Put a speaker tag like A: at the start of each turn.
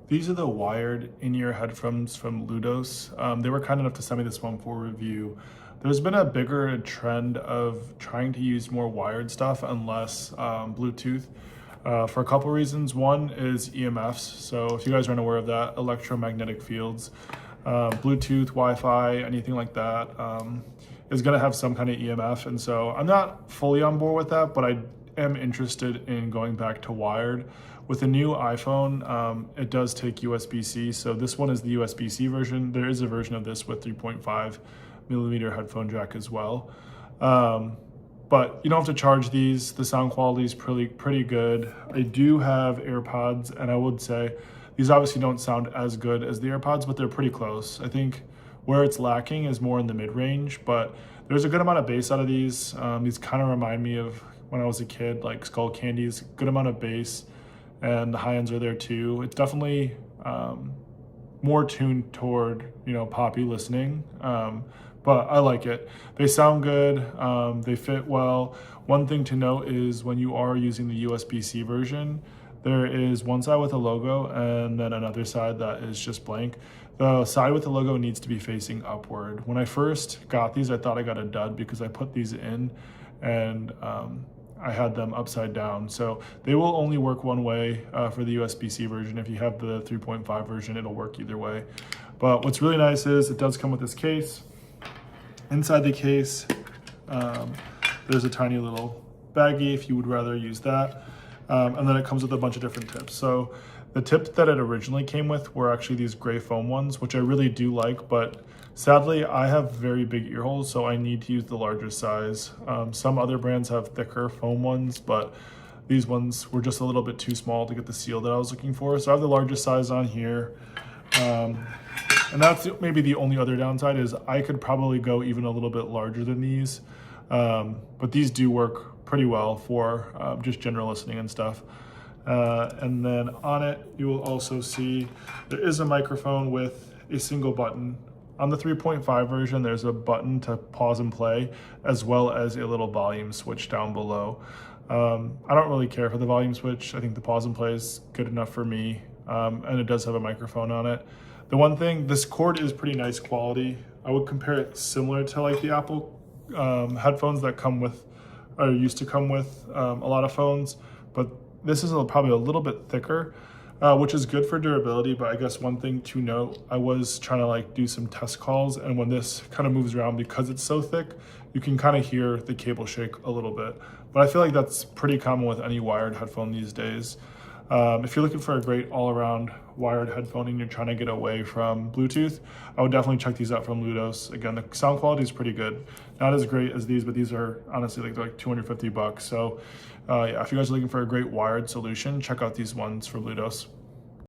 A: These are the wired in-ear headphones from LUDOS. They were kind enough to send me this one for review. There's been a bigger trend of trying to use more wired stuff and less Bluetooth for a couple reasons. One is EMFs. So if you guys aren't aware of that, electromagnetic fields, Bluetooth, Wi-Fi, anything like that is going to have some kind of EMF. And so I'm not fully on board with that, but I am interested in going back to wired. With the new iPhone, it does take USB-C, so this one is the USB-C version. There is a version of this with 3.5 millimeter headphone jack as well. But you don't have to charge these. The sound quality is pretty good. I do have AirPods, and I would say these obviously don't sound as good as the AirPods, but they're pretty close. I think where it's lacking is more in the mid-range, but there's a good amount of bass out of these. These kind of remind me of when I was a kid, like Skull Candies, good amount of bass. And the high ends are there too. It's definitely more tuned toward, poppy listening, but I like it. They sound good, they fit well. One thing to note is when you are using the USB-C version, there is one side with a logo and then another side that is just blank. The side with the logo needs to be facing upward. When I first got these, I thought I got a dud because I put these in and I had them upside down. So they will only work one way for the USB-C version. If you have the 3.5 version, it'll work either way. But what's really nice is it does come with this case. Inside the case, there's a tiny little baggie if you would rather use that. And then it comes with a bunch of different tips. So the tips that it originally came with were actually these gray foam ones, which I really do like, but sadly, I have very big ear holes, so I need to use the larger size. Some other brands have thicker foam ones, but these ones were just a little bit too small to get the seal that I was looking for. So I have the largest size on here. And that's maybe the only other downside is I could probably go even a little bit larger than these. But these do work pretty well for just general listening and stuff. And then on it, you will also see there is a microphone with a single button. On the 3.5 version, there's a button to pause and play, as well as a little volume switch down below. I don't really care for the volume switch. I think the pause and play is good enough for me, and it does have a microphone on it. The one thing, this cord is pretty nice quality. I would compare it similar to like the Apple headphones that come with, or used to come with a lot of phones, but this is probably a little bit thicker. Which is good for durability, but I guess one thing to note, I was trying to do some test calls, and when this kind of moves around, because it's so thick, you can kind of hear the cable shake a little bit. But I feel like that's pretty common with any wired headphone these days. If you're looking for a great all-around wired headphone and you're trying to get away from Bluetooth, I would definitely check these out from LUDOS. Again, the sound quality is pretty good. Not as great as these, but these are honestly they're like 250 bucks. So yeah, if you guys are looking for a great wired solution, check out these ones from LUDOS.